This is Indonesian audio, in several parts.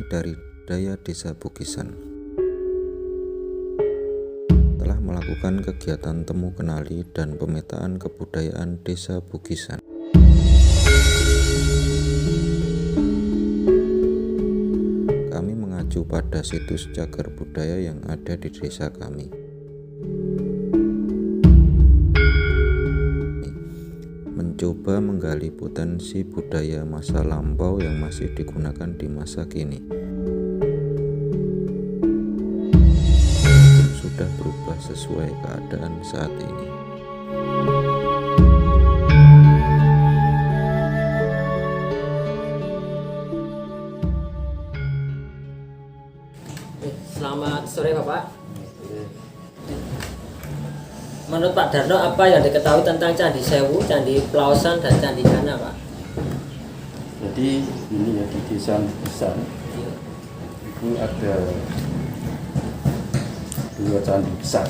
dari Daya Desa Bukisan telah melakukan kegiatan temu kenali dan pemetaan kebudayaan Desa Bukisan. Kami mengacu pada situs cagar budaya yang ada di desa kami. Mencoba menggali potensi budaya masa lampau yang masih digunakan di masa kini. Sudah berubah sesuai keadaan saat ini. Selamat sore Bapak. Menurut Pak Darno, apa yang diketahui tentang Candi Sewu, Candi Plaosan, dan Candi Gana, Pak? Jadi ini ya di desa Bukisan itu ada dua candi besar.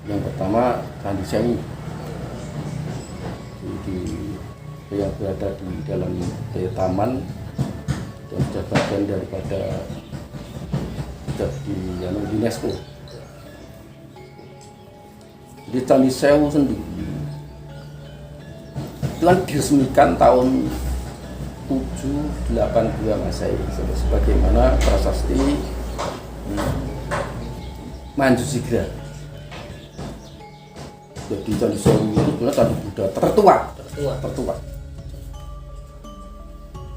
Yang pertama Candi Sewu yang berada di dalam taman dan sudah bagian daripada di UNESCO. Di Candi Sewu sendiri itu kan diresmikan tahun 782 Masehi sebagaimana prasasti Manjusigra. Jadi Candi Sewu itu sebenarnya candi Buddha tertua.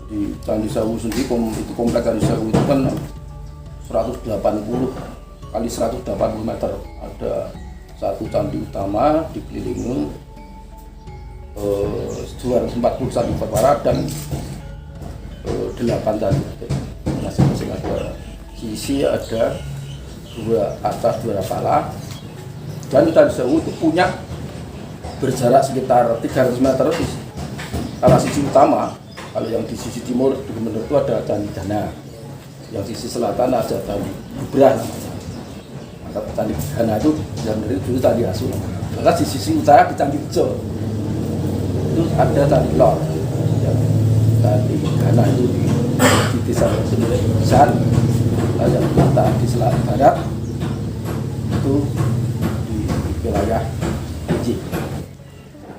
Jadi Candi Sewu sendiri itu kompleks Candi Sewu itu kan 180 kali 180 meter. Ada satu candi utama dikelilingi 240 candi berbarat dan 8 candi. Masing-masing ada sisi, ada dua atas, dua kepala. Dan Candi Sewu itu punya berjarak sekitar 300 meter di arah sisi utama. Kalau yang di sisi timur itu ada Candi Gana, yang sisi selatan ada Candi Bubrah namanya. Candi Gana itu yang dari dulu Candi Asu. Maka di sisi utara di Candi Bejo itu ada Candi Lor. Candi Gana itu di desa Bukisan. Yang terletak di selatan barat itu di wilayah Beji.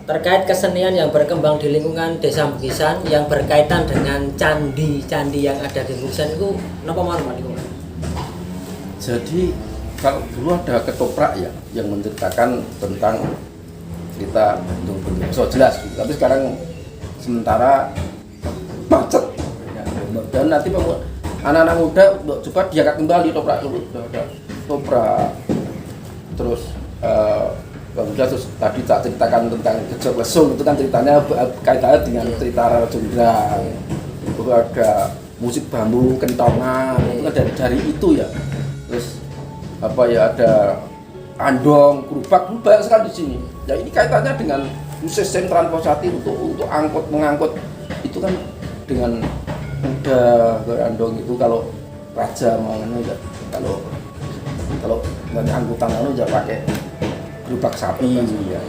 Terkait kesenian yang berkembang di lingkungan Desa Bukisan yang berkaitan dengan candi-candi yang ada di Bukisan itu napa mawon Pak? Jadi kalau dulu ada ketoprak ya yang menceritakan tentang cerita bentuk-bentuk so jelas, tapi sekarang sementara macet ya, dan nanti anak-anak muda coba diangkat kembali toprak dulu. Ada toprak terus terus tadi tak ceritakan tentang Gejok Lesung, itu kan ceritanya kaitannya dengan cerita Rara Jonggrang. Itu ada musik bambu kentongan, itu kan dari itu ya. Terus apa ya, ada andong, gerobak banyak sekali di sini. Ya ini kaitannya dengan sistem transportasi untuk mengangkut itu kan dengan kuda andong itu. Kalau raja mau ya, kalau nanti angkutan ya pakai gerobak sapi ya.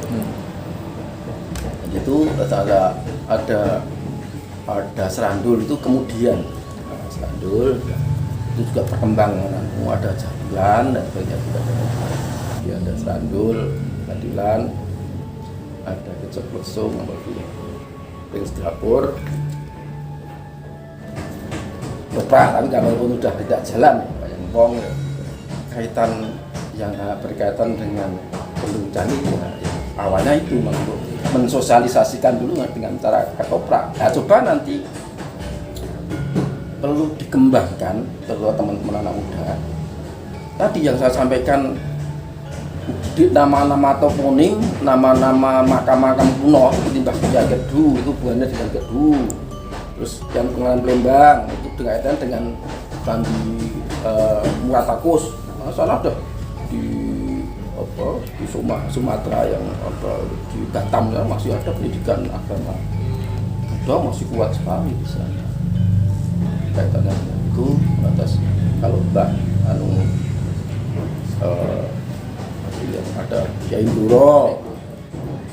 Itu ada serandul itu kemudian. Serandul itu juga perkembangan, ada jadilan dan sebagainya juga. Jadi ada serandul, jadilan, ada Gejok Lesung, ring dapur, toprak. Tapi kalau pun sudah tidak jalan ya, empong ya. Kaitan yang berkaitan dengan bentuk candi ya, awalnya itu untuk mensosialisasikan dulu dengan cara ketoprak. Nah, coba nanti perlu dikembangkan terutama teman-teman anak muda. Tadi yang saya sampaikan di nama-nama toponim, nama-nama makam-makam kuno seperti Mbah Kyai Kedu itu hubungannya dengan Kedu. Terus yang pengenalan Palembang itu berkaitan dengan Candi Muratakus. Nah, sana ada di Sumatera yang di Batam ya, masih ada pendidikan agama. Ada masih kuat sekali di sana. Kaitannya dengan itu atas kalau Mbak ada Kiai Nduro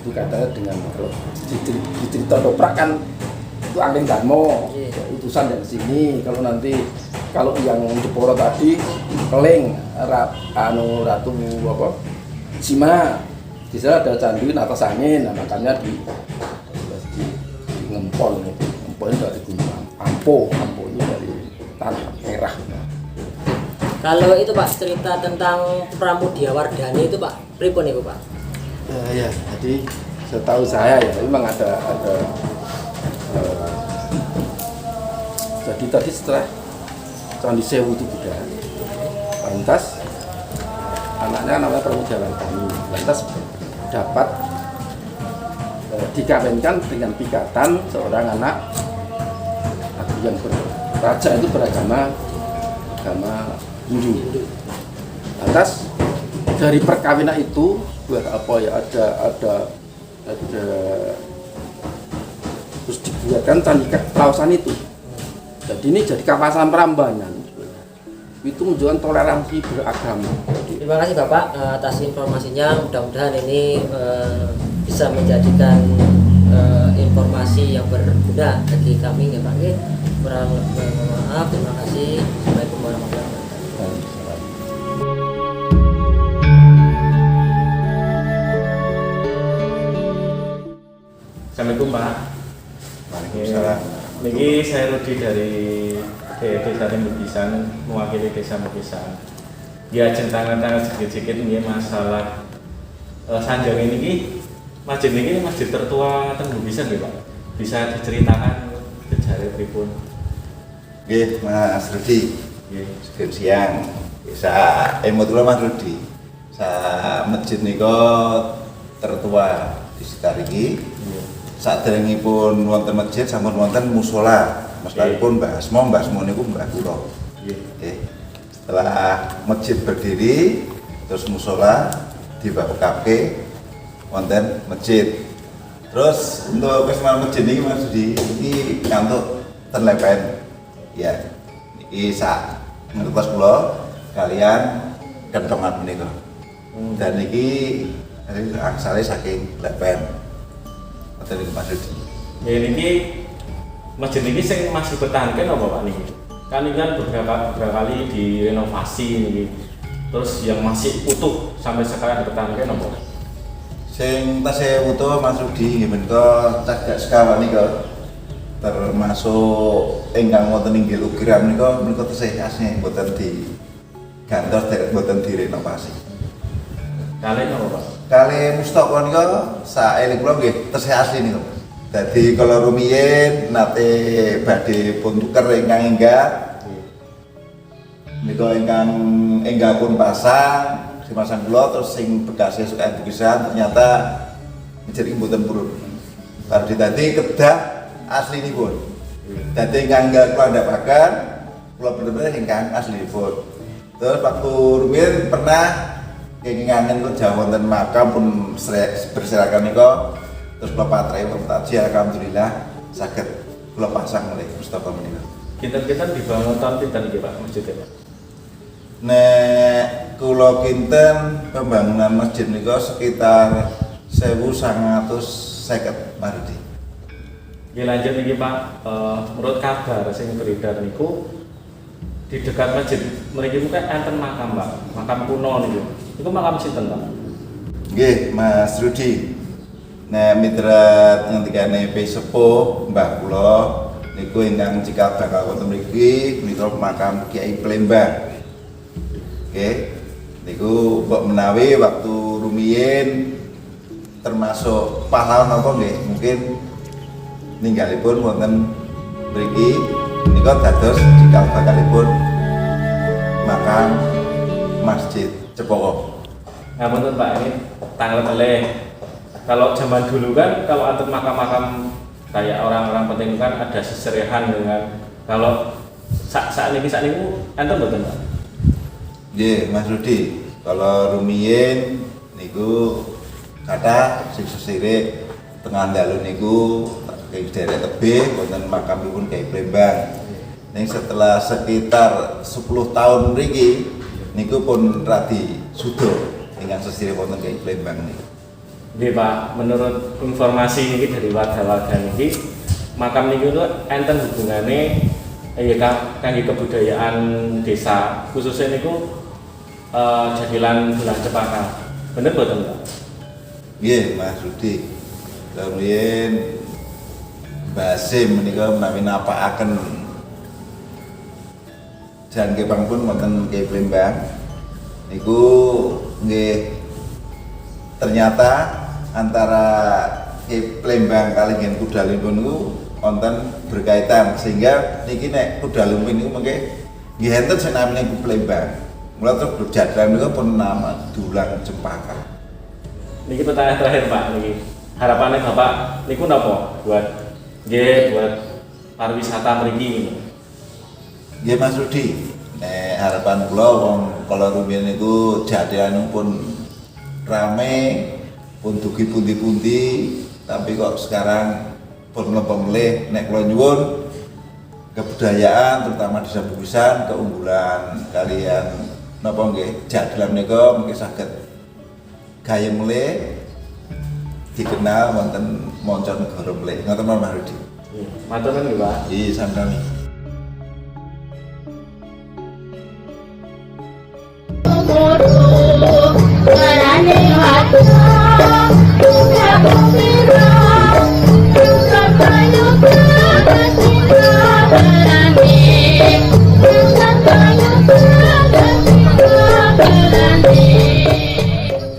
itu kaitannya dengan kalau di cerita toprak kan itu Angling Darmo, Iya. utusan dari sini. Kalau yang Jeporo tadi Keling, Ratu apa? Sima. Di sana ada candi atas angin, nah, makanya di ngempol itu. Ngempolnya dari gunung Ampo itu dari tanah merah. Kalau itu Pak cerita tentang Pramudia Wardani itu Pak, pripun itu Pak? Ya, jadi setahu saya ya memang ada jadi tadi setelah Candi Sewu itu buddha, lantas anaknya namanya Pramudia Wardani, lantas dapat dikawinkan dengan pikatan seorang anak yang raja itu beragama Hindu. Lantas dari perkawinan itu ada terus dibuatkan candi Klausan itu. Jadi ini jadi kawasan Prambanan. Itu menunjukkan toleransi beragama. Terima kasih Bapak atas informasinya. Mudah-mudahan ini bisa menjadikan informasi yang berguna bagi kami ya Pak. Kurang maaf. Terima kasih. Assalamualaikum warahmatullahi wabarakatuh. Assalamualaikum Pak. Waalaikumsalam. Niki saya Rudi dari Desa Mugisan, mewakili Desa Mugisan. Ya tangan sedikit-sedikit ini masalah sanjang ini masjid ini masjid tertua teng Mugisan ya Pak. Bisa diceritakan sejarah pripun? Nggih, Mas Rudi. Nggih. Sedherek siang. Kula Mas Rudi. Masjid nika tertua di sekitar iki. Saderengipun wonten masjid sampun wonten musala. Meskalipun Mbah Asmo niku mbah kula. Nggih. Setelah masjid berdiri terus musala dibabekake wonten masjid. Terus untuk kesemaan masjid ini Mas Rudi iki kantuk ten lepen. Ya. Iki sak ngertos kula kalian kentongan menika. Dan iki asalnya saking lepen. Dari Mas Rudi. Ya niki masjid niki sing masih bertahankan apa Pak niki? Kan ini kan beberapa kali direnovasi niki. Terus yang masih utuh sampai sekarang bertahankan apa? Sing tasih utuh Mas Rudi nggih menika cagak sekawan nika. Termasuk ingkang wonten inggil ukiran menika tasih asli boten digantos boten direnovasi. Kalian apa Pak? Kali Mustopo nika saeling kula nggih tasih asli niku. Dadi kala rumiyin nate badhe pun tuker ingkang enggak. Nika ingkang enggak pun pasang, dimasang kula terus sing bekasé sukan tulisan ternyata menjadi mboten purun. Bar dadi kedah aslinipun. Dadi ingkang enggak kula ndapaken kula bener-bener ingkang aslinipun. Terus waktu rumiyin pernah keinginan itu jauh wonten makam pun berserakan niko terus kula patrai takji alhamdulillah saged kula pasang oleh Mustafa menika. Kinten-kinten dibangun tahun pinten iki Pak masjidnya Pak? Nek kula kinten pembangunan masjid niko sekitar 1950 Mardi. Nggih lanjut iki Pak, menurut kabar sing beredar niku di dekat masjid mriki kan enten makam Pak, makam kuno niku. Iku makam sinten Pak? Nggih, Mas Rudi. Nek mitrat ngendikane Pi Sepuh Mbah kula niku ingkang cikal bakal wonten mriki menika makam Kiai Plembang. Nggih. Niku mbok menawi waktu rumiyin termasuk pahlawan apa nggih mungkin ninggalipun wonten mriki nika dados cikal bakalipun makam Masjid Cepoko. Nah betul Pak, ini tanggal meleh. Kalau zaman dulu kan kalau antar makam-makam kayak orang-orang penting kan ada seserihan dengan kalau saat ini antar betul Pak? Nggih, Mas Rudi. Kalau rumiyin niku kata sing sesirik tengah dalu niku Kiai derek tebih wonten makamipun Kiai Plembang. Ning setelah sekitar 10 tahun mriki niku pun radi sudo ingkang sesirih wonten Kiai Plembang niku. Nggih Pak, menurut informasi ini dari warga-warga niki makam niku enten hubungane kangge kebudayaan desa khususnya niku jadilan bulan Cepaka. Bener boten, Pak? Nggih, Mas Rudi. Kemudian Basim menika menawi napakaken jan kepang pun wonten Ki Plembang niku nggih ternyata antara Ki Plembang kali ngen Kuda Lumpur niku wonten berkaitan sehingga niki nek Kuda Lumpur niku mengke nggih enten sing namine Ki Plembang. Mula terus jadran niku pun nama Dulang Cempaka. Niki pertanyaan terakhir Pak niki. Harapannya Bapak niku napa buat pariwisata mriki? Nggih Mas Rudi, nek harapan kula wong kala rumiyin niku jadian pun rame, pun dugi pundi-pundi, tapi kok sekarang pun meleh nek kula nyuwun kebudayaan terutama desa Bukisan keunggulan kalian napa nggih jadilan menika mungkin saged gaya meleh dikenal wonten manca negara meleh. Ngoten Mas Rudi. Matur nuwun Pak. Nggih sami-sami.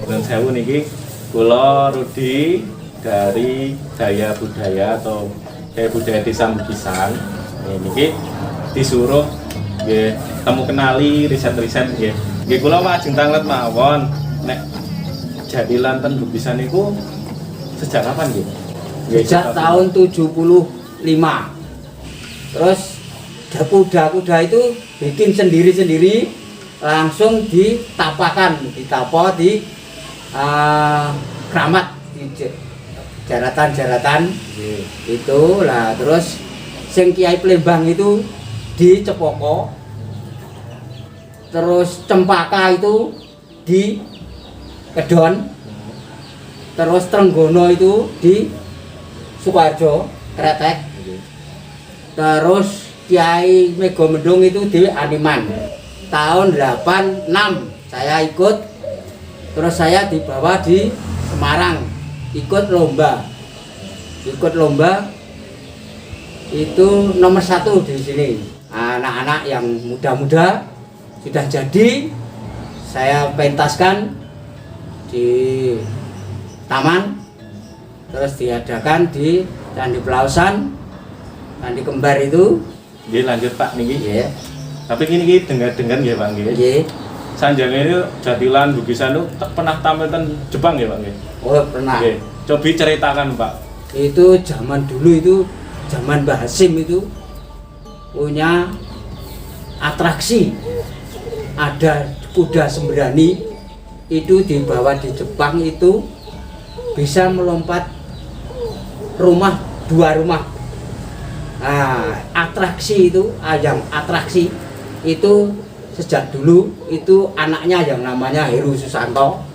Dan sewu niki kula Rudi dari Jaya Budaya atau Jaya Budaya Desa Bukisan. Niki disuruh nggih temu kenali riset-riset nggih. Nggih kula lajeng tanglet mawon nek jadilan ten Bukisan niku sejak kapan nggih? Sejak tahun 75. Terus kuda-kuda itu bikin sendiri-sendiri langsung ditapakan, ditapa di keramat di jaratan-jaratan itu lah. Terus sing Kiai Plembang itu di Cepoko, terus Cempaka itu di Kedon, terus Trenggono itu di Sukoharjo, Kretek, terus Kiai Megomendung itu di Animan. Tahun 86 saya ikut, terus saya dibawa di Semarang ikut lomba itu nomor 1 di sini. Anak-anak yang muda-muda sudah jadi saya pentaskan di taman, terus diadakan di Candi Pelausan, Candi Kembar itu. Nggih lanjut Pak niki. Nggih. Tapi ini dengar-dengar nggih Pak nggih. Nggih. Sanjane itu jadilan Bukisan itu pernah tampil ten Jepang nggih Pak nggih. Oh, pernah. Nggih. Cobi ceritakan Pak. Itu zaman dulu itu, zaman Mbah Hasim itu punya atraksi. Ada kuda sembrani itu dibawa di Jepang itu bisa melompat rumah, 2 rumah. Nah, atraksi itu, ayam atraksi itu sejak dulu itu anaknya yang namanya Heru Susanto,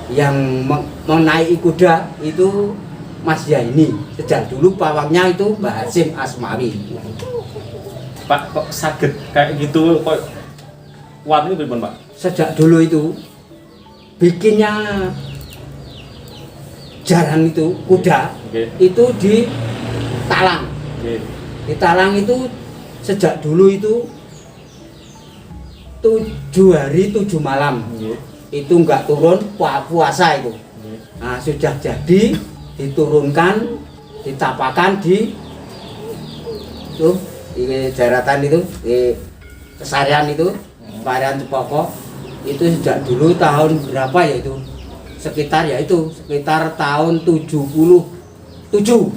yang menaiki kuda itu Mas Yaini. Sejak dulu pawangnya itu Mbah Hasim Asmawi. Pak kok saged kayak gitu kok kuat itu pripun Pak? Sejak dulu itu bikinnya jarang itu kuda itu di talang. Di talang itu sejak dulu itu 7 hari 7 malam. Itu enggak turun puasa itu. Nah, sudah jadi diturunkan, ditapakan di tuh di jaratan itu, di Kesarian itu, Kesarian Cepoko itu sejak dulu tahun berapa ya itu? Sekitar tahun 77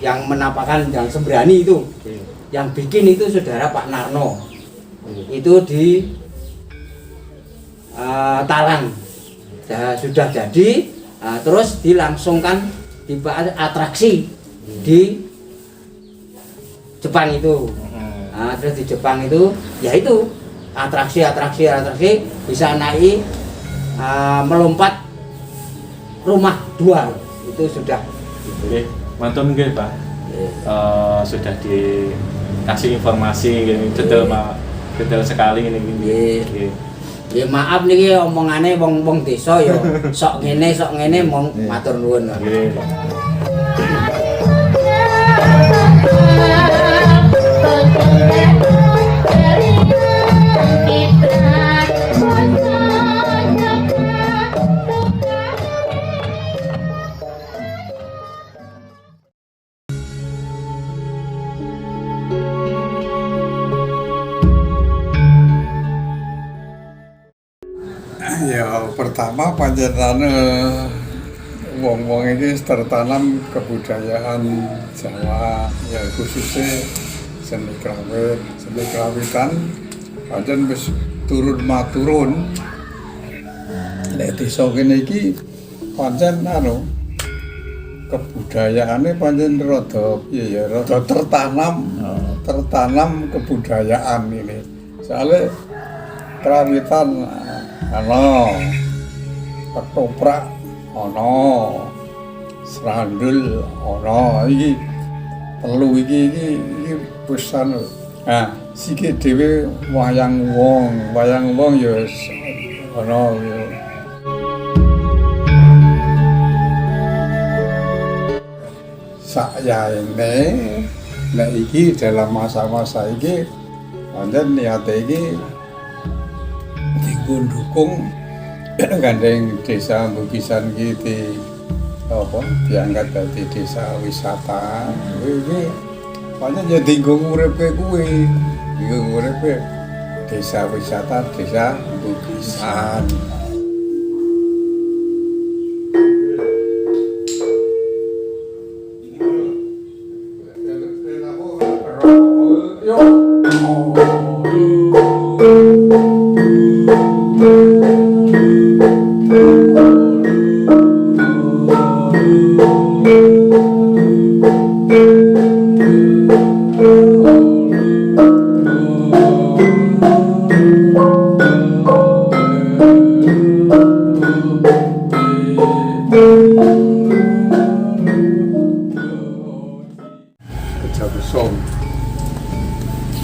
yang menapakan yang sembrani itu. Yang bikin itu saudara Pak Narno. Itu di talang. Sudah jadi, terus dilangsungkan di atraksi di Jepang itu. Terus di Jepang itu, yaitu atraksi bisa naik melompat rumah 2 itu sudah. Oke, mantap nggih Pak. sudah dikasih informasi gini detail sekali ini. Nggih. Ya maaf niki omongane wong desa ya sok ngene mong matur nuwun. Nggih. Ya pertama panjenengan wong-wong ini tertanam kebudayaan Jawa ya khususnya seni kerawitan pancen wis turun nek desa kene iki pancen kebudayaane pancen rada tertanam kebudayaan ini soalnya kerawitan ketoprak serandul iki telu iki wis sikit dhewe wayang wong ya ya sakyaene nek iki dalam masa-masa iki pancen niate iki dukung gandeng desa Bukisan iki diangkat dadi desa wisata kuwi pancen ya dienggo uripe kuwi desa wisata desa Bukisan.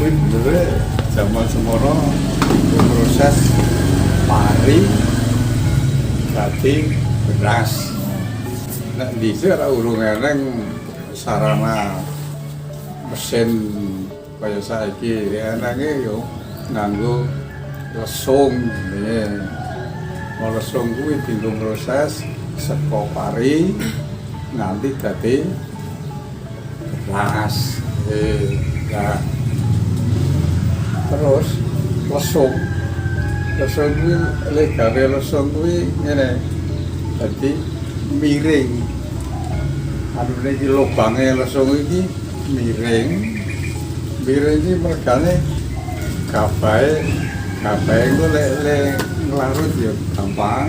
Kuwi bener zaman semono proses pari dadi beras. Nek dhisik ora urung eneng sarana mesin kaya saiki enenge yo nganggo lesung nggih. Lesung kuwi dienggo proses saka pari nganti dadi beras. Nah, terus lesung kuwi gawe lesung kuwi ngene dadi miring anune iki lubange lesung iki miring iki mergane gabahe ku lek nglarut ya gampang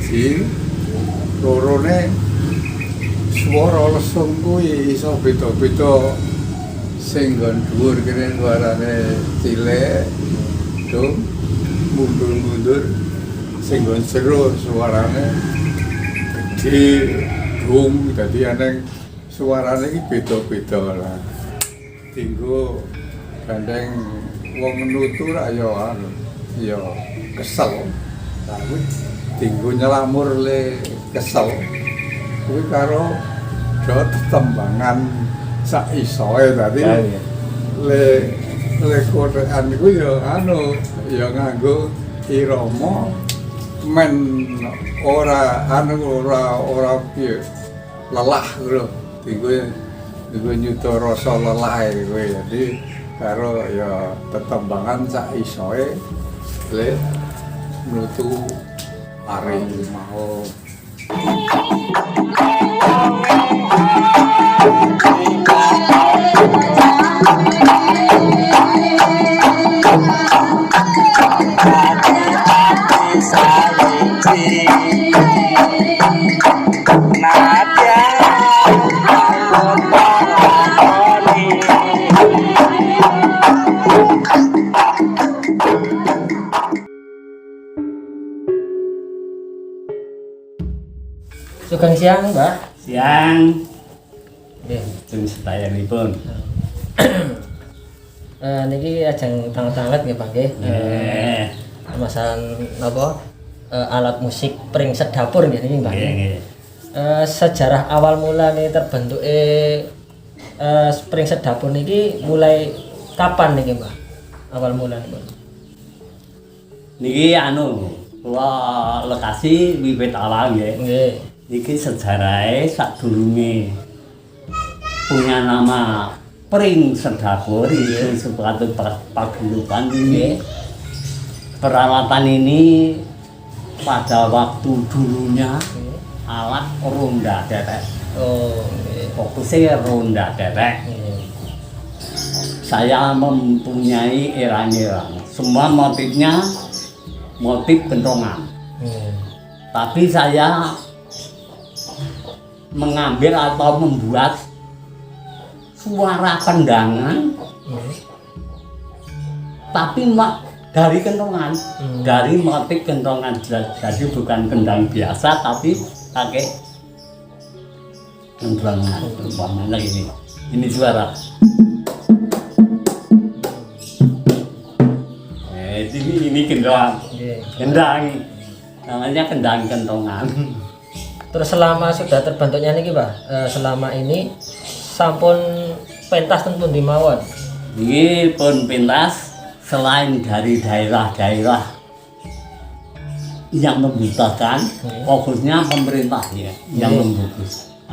siji lorone swara lesung kuwi iso beda-beda sing nggon dhuwur kene suarane cilik dum mundur-mundur sing nggon jero suarane gede dum dadi aneh suarane iki beda-beda lah dienggo gandeng wong nutur ya kesel ta kuwi dienggo nyelamur le kesel kuwi karo tetembangan sak isoe tadi le korean iku ya nganggo irama men ora piye lelah lho dienggo nyuda rasa lelah kuwi jadi karo ya tetembangan sak isoe le nutu are mau. Sugeng siang, Mbak. Siang. Nggih. Lajeng sedayanipun. Niki ajeng tanget-tanget nggih Pak nggih. Masalah napa alat musik pring sedapur nggih niki Pak. Sejarah awal mula nih terbentuknya pring sedapur niki mulai kapan niki Mbak? Awal mula Niki kula lokasi wiwit awal nggih. nggih. Niki sejarahnya sadurunge punya nama pring sedapur itu suatu paguyuban ini. Peralatan ini pada waktu dulunya alat ronda derek. Oh, nggih. Fokusnya ronda derek. Saya mempunyai irang-irang. Semua motifnya motif bentongan. Tapi saya mengambil atau membuat suara kendangan, tapi dari kentongan, dari motif kentongan. Jadi bukan kendang biasa, tapi pakai kentongan. Umpamanya ini suara. Ini kendang, namanya kendang kentongan. Terus selama sudah terbentuknya niki Pak, selama ini sampun pentas tentu di mawon. Ini pun pentas selain dari daerah-daerah yang membutuhkan, fokusnya pemerintah ya, yang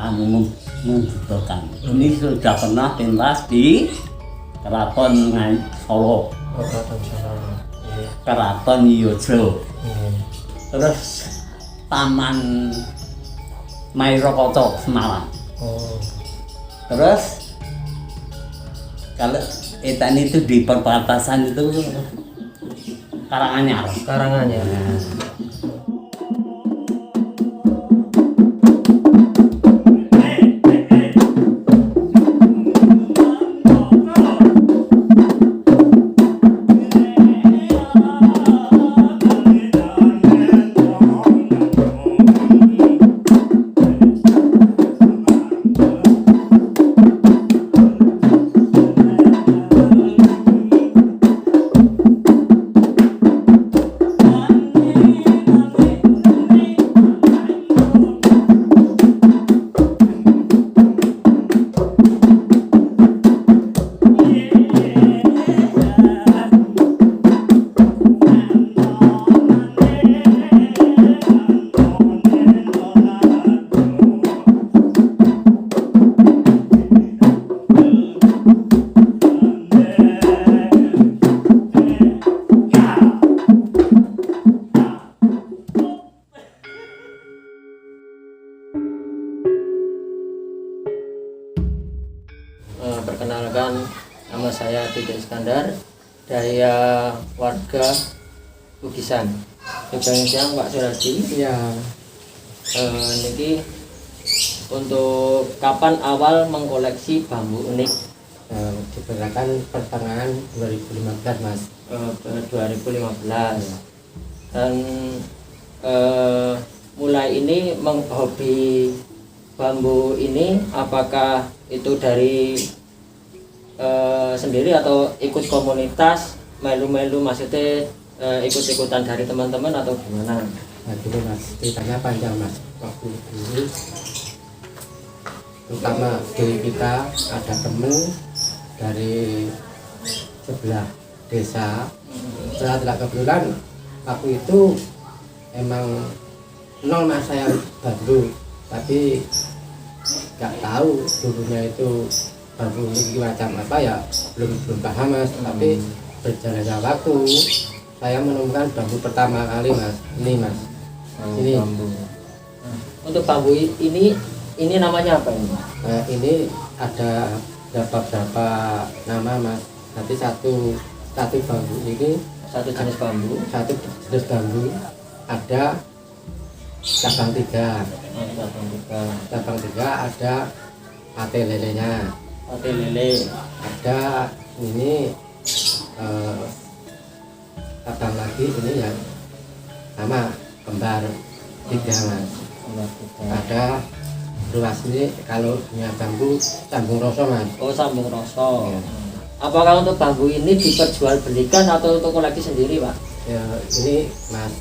membutuhkan. Ini sudah pernah pentas di Keraton Solo, Keraton Yojo, terus Taman Mairokoto Semarang. Terus kalau etan itu di perbatasan itu Karanganyar. Karanganyar. Perkenalkan, nama saya Dede Iskandar dari warga Bugisan. Siang Pak Suradi. Ya. Niki untuk kapan awal mengkoleksi bambu unik? Diperkirakan pertengahan 2015 Mas. 2015. Dan mulai ini menghobi bambu ini apakah itu dari sendiri atau ikut komunitas melu-melu, maksudnya ikut-ikutan dari teman-teman atau gimana? Nah, dulu Mas, ceritanya panjang Mas. Waktu dulu terutama diri kita ada temen dari sebelah desa. Setelah kebetulan aku itu emang nol Mas, saya baru, tapi nggak tahu dulunya itu bambu ini macam apa ya, belum paham Mas. Tapi berjalannya waktu saya menemukan bambu pertama kali Mas, ini Mas. Ini bambu. Untuk bambu ini namanya apa ini? Ini ada berapa nama Mas. Nanti satu bambu ini, satu jenis bambu ada cabang tiga. Cabang tiga ada ate lelenya. Ate lele. Ada ini cabang lagi ini yang sama kembar tiga Mas. Ada luas ini kalau punya bambu sambung rosok Mas. Oh, sambung rosok. Apakah untuk bambu ini diperjualbelikan atau untuk koleksi sendiri, Pak? Ya ini Mas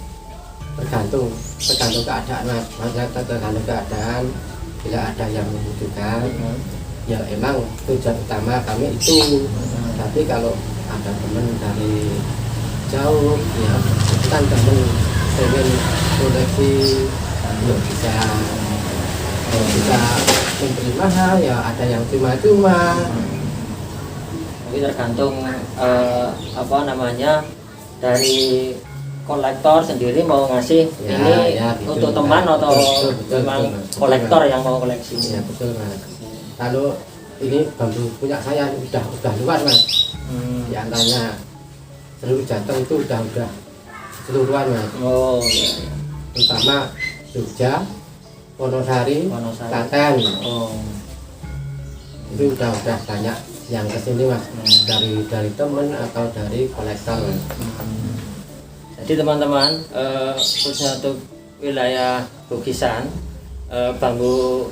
tergantung keadaan Mas. Tergantung keadaan, bila ada yang membutuhkan ya emang tujuan utama kami itu. Tapi kalau ada teman dari jauh ya kan teman pengen koleksi ya bisa memberi mahal, ya ada yang cuma-cuma. Jadi tergantung apa namanya dari kolektor sendiri mau ngasih Ya, ini ya, gitu, untuk Mas. teman atau Betul, memang Mas. kolektor yang mau koleksi. Ya betul Mas. Kalau ini bambu punya saya udah luas Mas. Di antaranya seluruh Jateng itu udah seluruhan Mas. Oh, iya. Terutama Jogja, Wonosari, Wonosari. Klaten. Oh. Itu udah banyak yang kesini Mas. Dari temen atau dari kolektor Mas. Jadi teman-teman, khususnya untuk wilayah Bugisan, bambu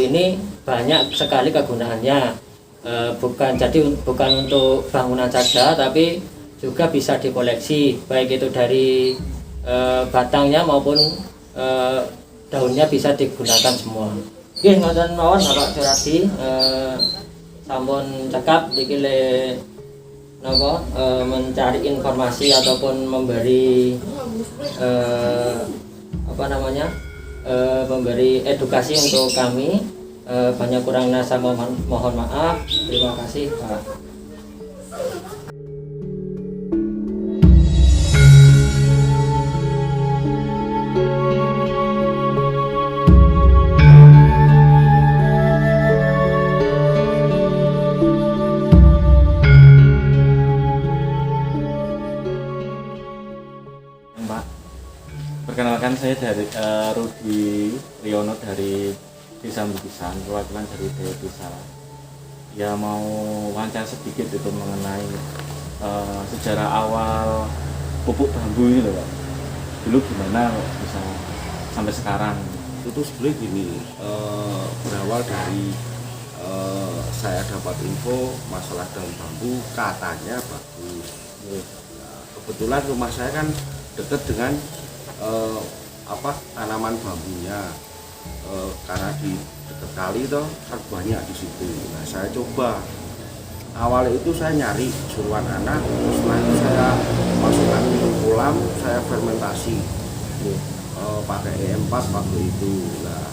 ini banyak sekali kegunaannya. Bukan untuk bangunan saja, tapi juga bisa dikoleksi, baik itu dari batangnya maupun daunnya bisa digunakan semua. Oke, ngoten mawon Bapak Suradi, sampun cekap iki le napa mencari informasi ataupun memberi memberi edukasi untuk kami. Banyak kurangnya saya mohon maaf. Terima kasih Pak. Perkenalkan, saya dari Rudi Riono dari Desa Bugisan, perwakilan dari desa. Ya mau wawancara sedikit itu mengenai sejarah awal pupuk bambu ini loh Pak. Dulu gimana kok bisa sampai sekarang? Itu sebenarnya gini, berawal dari saya dapat info masalah daun bambu katanya bagus. Nah, kebetulan rumah saya kan dekat dengan tanaman bambunya, karena di dekat kali itu kan banyak di situ. Nah saya coba, awalnya itu saya nyari suruhan anak, terus setelah itu saya masukkan minum kolam, saya fermentasi pakai E4 waktu itu. Nah,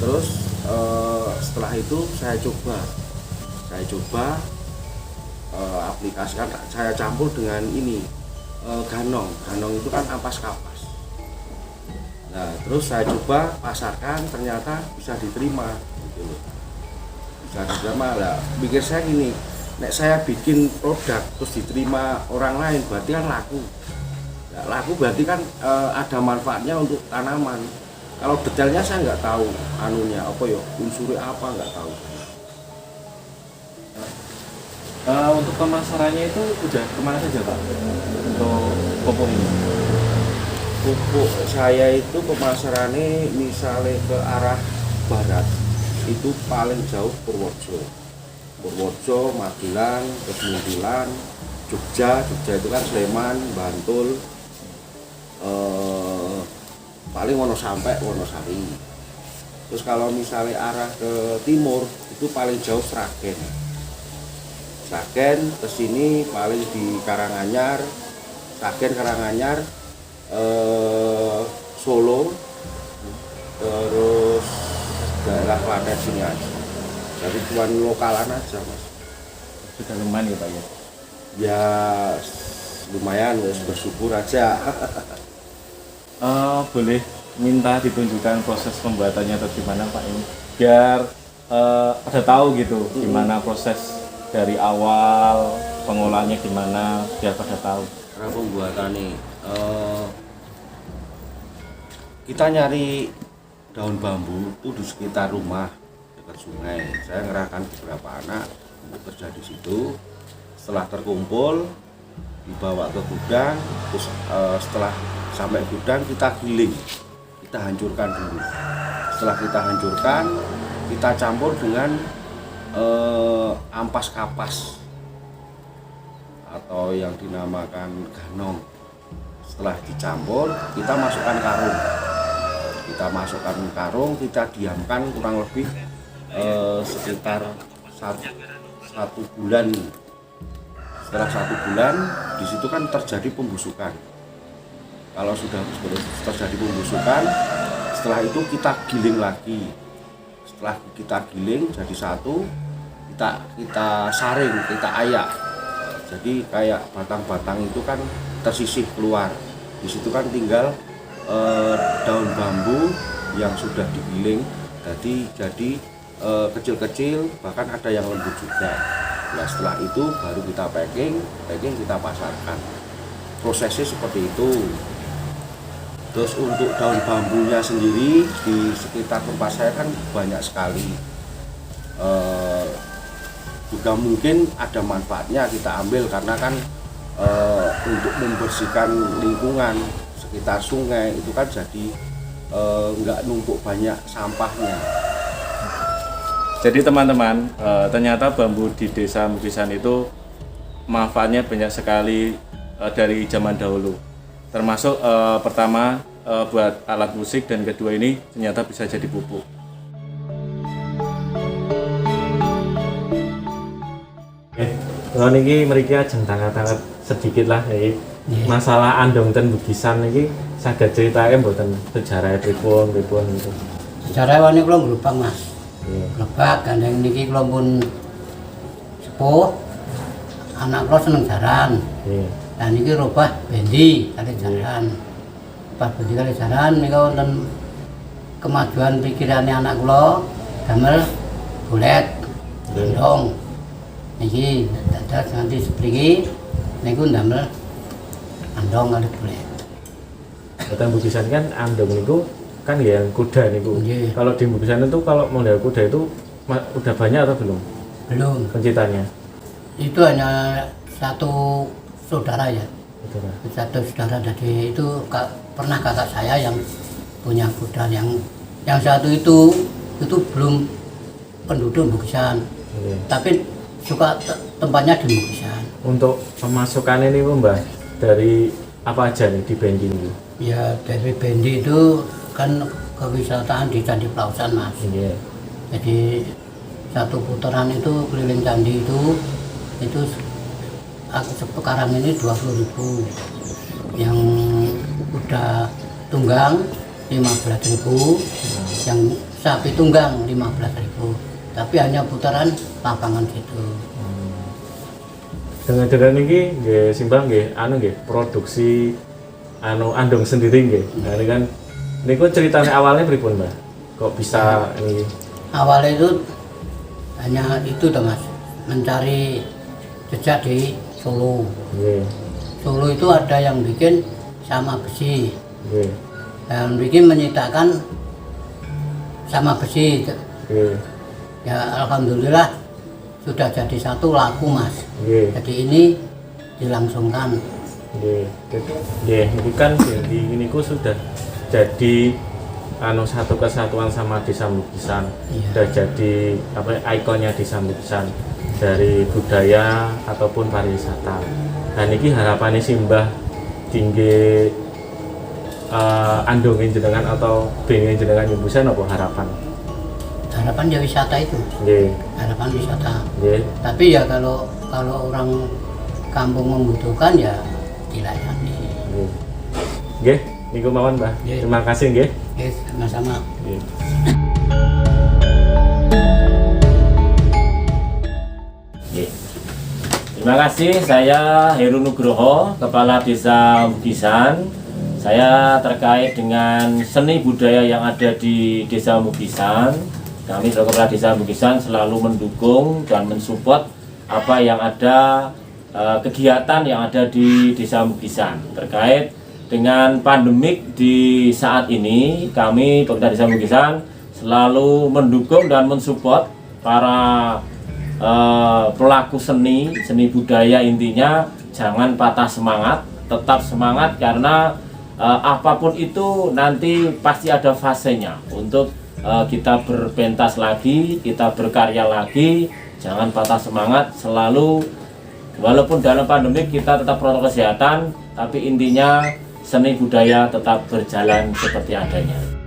terus setelah itu saya coba aplikasikan, saya campur dengan ini ganong itu kan ampas kapas. Nah terus saya coba pasarkan, ternyata bisa diterima gitu loh. Bisa diterima lah, pikir saya gini, nek saya bikin produk terus diterima orang lain berarti kan laku. Nah, laku berarti kan ada manfaatnya untuk tanaman. Kalau detailnya saya nggak tahu anunya apa ya, unsurnya apa nggak tahu. Untuk pemasarannya itu udah kemana saja Pak? Untuk pupuk ini? Pupuk saya itu pemasarannya misalnya ke arah barat itu paling jauh Purworejo, Magelang, Muntilan, Jogja itu kan Sleman, Bantul, paling Wonosari. Terus kalau misalnya arah ke timur itu paling jauh Sragen ke sini paling di Karanganyar, Solo, terus daerah Klaten sini aja. Jadi cuman lokalan aja Mas. Sudah lumayan ya Pak ya? Ya lumayan, wes bersyukur aja. Boleh minta ditunjukkan proses pembuatannya atau gimana Pak ini? Biar pada tahu gitu gimana proses dari awal, pengolahannya gimana, biar pada tahu. Cara pembuatannya kita nyari daun bambu itu di sekitar rumah dekat sungai. Saya ngerahkan beberapa anak untuk kerja di situ. Setelah terkumpul dibawa ke gudang, terus setelah sampai gudang kita giling, kita hancurkan dulu Setelah kita hancurkan, kita campur dengan ampas kapas atau yang dinamakan ganong. Setelah dicampur, kita masukkan karung. Kita diamkan kurang lebih sekitar satu bulan. Setelah 1 bulan, di situ kan terjadi pembusukan. Kalau sudah terjadi pembusukan, setelah itu kita giling lagi. Setelah kita giling jadi satu, kita saring, kita ayak. Jadi kayak batang-batang itu kan tersisih keluar. Di situ kan tinggal daun bambu yang sudah digiling. Jadi kecil-kecil, bahkan ada yang lembut juga. Nah, setelah itu baru kita packing kita pasarkan. Prosesnya seperti itu. Terus untuk daun bambunya sendiri di sekitar tempat saya kan banyak sekali. Juga mungkin ada manfaatnya kita ambil karena kan untuk membersihkan lingkungan sekitar sungai itu kan jadi nggak numpuk banyak sampahnya. Jadi teman-teman, ternyata bambu di Desa Mugisan itu manfaatnya banyak sekali dari zaman dahulu. Termasuk pertama buat alat musik, dan kedua ini ternyata bisa jadi pupuk. Kalau niki mriki ajeng tangkat-tangkat sedikit lah ya. Masalah andong ten Bugisan niki saged critake mboten sejarah pripun itu. Sejarah wani kula ngrubang Mas. Lebak gandeng niki kula pun sepuh. Anak kula seneng jaran. Nah niki robah bendi kali jaran. Pas bendi kali jaran niki wonten kemajuan pikirane anak kula damel bulet andong. Niki dados nanti sepriki niku damel andong kali bulet. Kota Bugisan kan andong niku kan ya kuda niku. Kalau di Bugisan itu kalau model kuda itu udah banyak atau belum? Belum. Penciptanya? Itu hanya satu saudara ya. Satu saudara, jadi itu pernah kakak saya yang punya kuda, yang satu itu belum penduduk Bugisan. Tapi suka tempatnya di Bugisan. Untuk pemasukan ini Mbak, dari apa aja nih di Bendi ini? Ya dari Bendi itu kan kewisataan di Candi Plausan Mas. Jadi satu putaran itu keliling candi itu aku sekarang ini 20.000. Yang udah tunggang 15.000, yang sapi tunggang 15.000. Tapi hanya putaran lapangan gitu. Dengan ini nggih simbang nggih produksi andong sendiri nggih. Nah ini kan niku ceritanya awalnya pripun Mbak? Kok bisa ini? Awalnya itu hanya itu toh Mas, mencari jejak di Solo. Solo itu ada yang bikin sama besi. Yang bikin menyitakan sama besi. Ya alhamdulillah sudah jadi satu laku Mas. Jadi ini dilangsungkan. Ini kan ini sudah jadi satu kesatuan sama Desa Mugisan. Sudah jadi ikonnya Desa Mugisan dari budaya ataupun pariwisata. Nah niki harapannya Simbah tinggi andongin jenengan atau bengin jenengan Mugisan apa harapan? Harapan ya wisata itu. Harapan wisata. Tapi ya kalau orang kampung membutuhkan ya dilayani. Nggih, niku mawon Mbah. Terima kasih nggih. Sama-sama. Terima kasih, saya Heru Nugroho, Kepala Desa Mugisan. Saya terkait dengan seni budaya yang ada di Desa Mugisan. Kami sebagai Kepala Desa Mugisan selalu mendukung dan mensupport apa yang ada, kegiatan yang ada di Desa Mugisan. Terkait dengan pandemik di saat ini, kami Kepala Desa Mugisan selalu mendukung dan mensupport para pelaku seni budaya. Intinya jangan patah semangat, tetap semangat karena apapun itu nanti pasti ada fasenya. Untuk kita berpentas lagi, kita berkarya lagi, jangan patah semangat, selalu walaupun dalam pandemi kita tetap protokol kesehatan, tapi intinya seni budaya tetap berjalan seperti adanya.